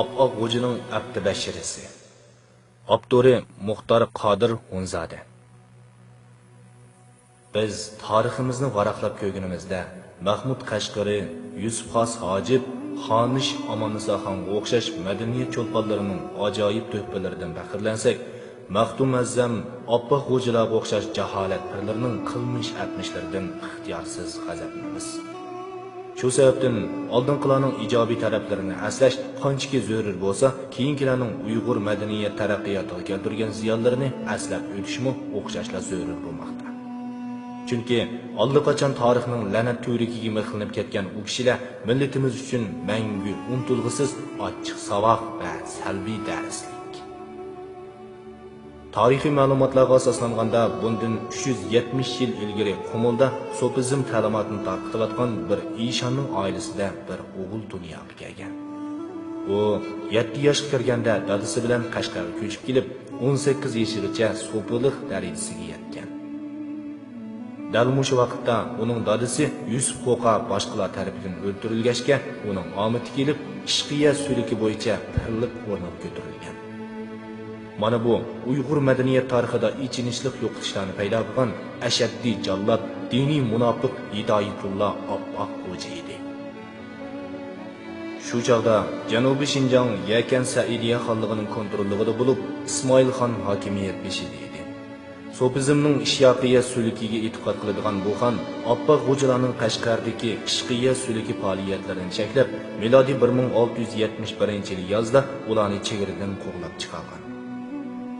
Oppoq Xo'janing abdi bashirasi. Avtori Muxtor Qodir Hunzade. Biz tariximizni varaqlab ko'rganimizda Mahmud Qashqari, Yusuf Xos Hojib, Xonish Omonisa xonga o'xshash madaniyat cho'lponlarining ajoyib to'hfalaridan faxrlansak, Maxtum Azzam, Oppoq Xo'jalarga o'xshash jaholat pirlarining qilmish atmishlaridan ixtiyorsiz g'azablanamiz. Shu sababdan oldingilarning ijobiy taraflarini aslash qanchaki zarur bo'lsa, keyingilarning Uyg'ur madaniyat taraqqiyotiga keltirgan ziyonlarini aslab o'tishmi o'xshashla zarur bo'lmoqda. Chunki allaqachon tarixning la'nat to'rikiga mixlanib ketgan u kishilar millatimiz uchun mangu unutilg'isiz ochiq savoq va salbiy darslik. Tarixiy ma'lumotlarga asoslanganda bundan 370 yil ilgari Qumulda sopizm ta'limotini tarqatayotgan bir ishonning oilasida bir o'g'il dunyoga kelgan. U 7 yoshga kirganda dadasi bilan Qashqarga ko'chib kelib, 18 yoshigacha so'pilik darajasiga yetgan. Dal mushu vaqtda uning dadasi Yusuf Qo'qa boshqalar tarafidan o'ldirilgachga, uning omadi kelib, ishqiya suliki bo'yicha pirlik o'rniga ko'tarilgan. Mana bu Uyg'ur madaniyat tarixida ichinishli yo'qotishlarni paydo qilgan ashaddiy jallod, diniy munofiq Hidoyatulloh Oppoq Xo'ja edi. Shu chog'da Janubiy Shinjong Yakan Saidiya xonligining kontrolligida bo'lib, Ismoil xon hokimiyat beshida edi. Sopizmning ishyoqiya sulikiga e'tiqod qiladigan bu xon Oppoq Xo'jalarning Qashqardagi ishqiya suliki faoliyatlarini cheklab, milodiy 1671-yil yozda ularni chegaradan qo'g'lab chiqargan.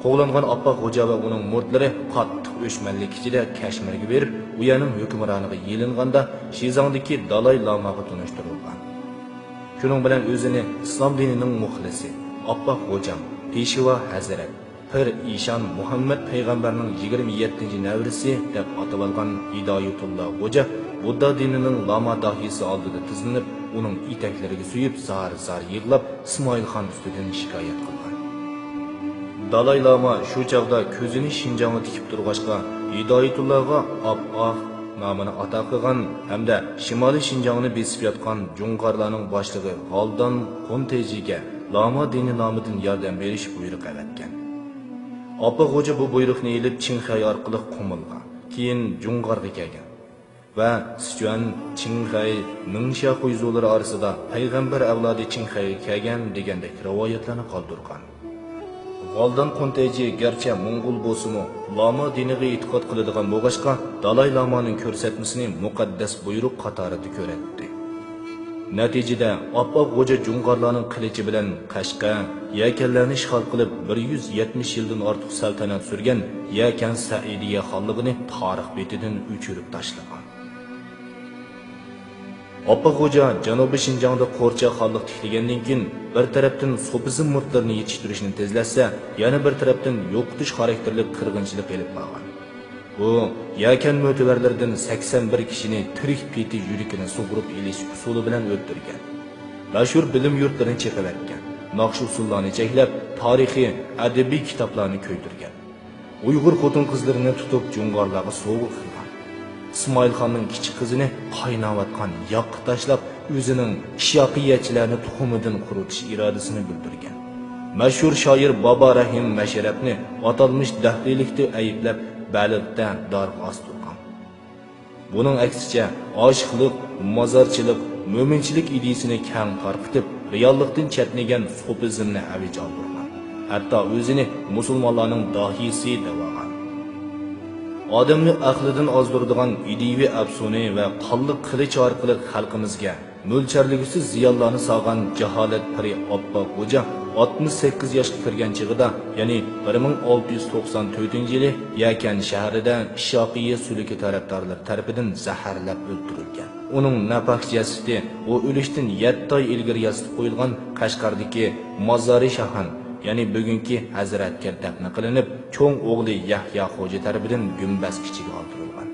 Qo'g'langan Oppoq Xo'ja va uning murdlari qattiq o'chmanlik ichida Kashmirga berib, u yerning hukmronligiga yelinganda Shizongdagi Dalay Lamaga tunishtirilgan. Shuning bilan o'zini islom dinining muxlisi Oppoq Xo'jam, Peshvo Hazrat, Pir Ishon Muhammad payg'ambarning 27-navrisi deb atab olgan Hidoyatulloh Xo'ja Budda dinining lama dahisi oldida tizlanib, uning etaklariga suyib zar-zar yig'lab Ismoil xon ustidan shikoyat qilgan. Dalay Lama shu chog'da ko'zini Shinjongga tikib turg'achqa Hidoyatullohga Oppoq nomini ato qilgan hamda Shimoliy Shinjongni besib yotgan Junqarlarning boshlig'i Xoldan Qontejiga Lama dini nomidan yordam berish buyruq qavatgan. Oppoq Xo'ja bu buyruqni elib Qinxay orqali Qumulga, keyin Junqarga kelgan va Sichuan, Qinxay, Ningxia Xuizulari orasida payg'ambar avlodi Qinxayga kelgan degandek rivoyatlarni qoldirgan. Xoldan Qonteji garchi Mo'ng'ul bo'lsa-mu, Lama diniga e'tiqod qiladigan bo'lg'achqa, Dalay Lamaning ko'rsatmasini muqaddas buyruq qatorida ko'radi. Natijada Oppoq Xo'ja Junqarlarning qilichi bilan Qashqa, Yakanlarni ishg'ol qilib 170 yildan ortiq saltanat surgan Yakan Saidiya xonligini tarix betidan o'chirib tashlagan. Oppoq Xo'ja Janubiy Shinjongda qo'rcha xonlik tiklagandan keyin bir tarafdan sopizm murtlarini yetishtirishni tezlasa, yana bir tarafdan yo'qotish xarakterli qirg'inchilik elib qolgan. Bu Yakan mo'tavarlaridan 81 kishini tirik peti yurikini sug'urib elish usuli bilan o'ldirgan. Mashhur bilim yurtlarini cheqalatgan. Naqsh usullarni cheklab, tarixiy, adabiy kitoblarni ko'ydirgan. Uyg'ur xotin-qizlarini tutib Junqarlarga sovg'a qilgan. Ismoil xonning kichik qizini qaynayotgan yoqqa tashlab, o'zining ishyoqiyatchilarni tuxumidan quritish irodasini bildirgan. Mashhur shoir Bobo Rahim Masharabni atalmish dahriylikda ayblab, Baliqda darg' ostirgan. Buning aksicha oshiqlik, mozorchilik, mo'minchilik ideyasini kang tarqitib, reallikdan chetnagan sopizmni avj oldirgan. Hatto o'zini musulmonlarning dohiysi deb olgan. Odamni aqlidan ozdiradigan ideviy afsona va qonli qilich orqali xalqimizga mo'lcharligisiz ziyonlarni solgan jaholat piri Oppoq Xo'ja 68 yoshga kirgan chig'ida, ya'ni 1694-yili Yakan shahrida Ishoqiya suliki tarafdorlar tarafidan zaharlab o'ldirilgan. Uning nafaq jasadi u o'lishdan 7 oy ilgari yasib qo'yilgan Qashqardagi Mozori Shahan, ya'ni bugungi Hazratga dafn qilinib, cho'ng o'g'li Yahyo Xo'ja tarafidan gumbaz kichiga oldirilgan.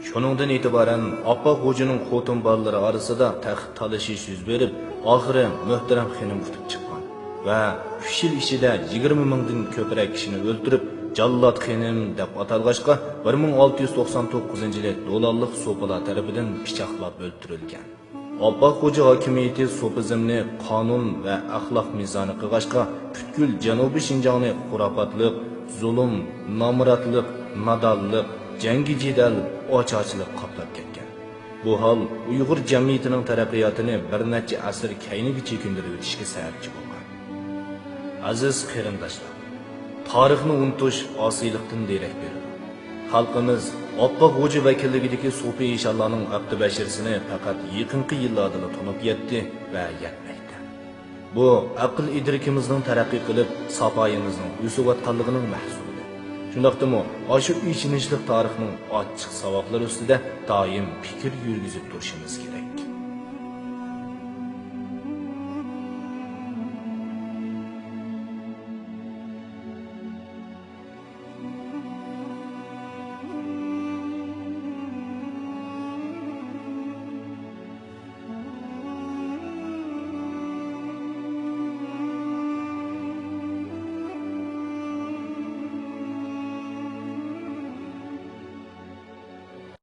Shuningdan e'tiboran Oppoq Xo'janing xotin bolalari orasida taxt talashish yuz berib, oxiri muhtaram xonim tutib chiqqan va 3 yil ichida 20 mingdan ko'proq kishini o'ldirib, Jallod xonim deb atalg'achqa 1699-yili Do'lonliq so'pilar tarafidan pichoqlab o'ldirilgan. Oppoq Xo'ja hokimiyati sopizmni qonun va axloq mizoni qilg'ashqa butkul Janubiy Shinjongni xurofotlik, zulm, nomratlik, nadonlik, jangi jidal, ocharchilik qoplab ketgan. Bu hol Uyg'ur jamiyatining taraqqiyotini bir necha asr keyinga chekindirib o'tishga sababchi bo'lgan. Aziz qarindoshlar, tarixni unutish osiylikdan derak beradi. Xalqimiz Oppoq Xo'ja vakilligidagi So'fi insholarning aqdi-bashirsini faqat yaqinqi yillarda tunib yetdi va yetmoqda. Bu aql idrikimizning taraqqiy qilib, safoyimizning o'sayotganligining mahsuli. Shundaqdimi, shu ishonchli tarixning ochiq savoqlari ustida doim fikr yurgizib turishimiz kerak.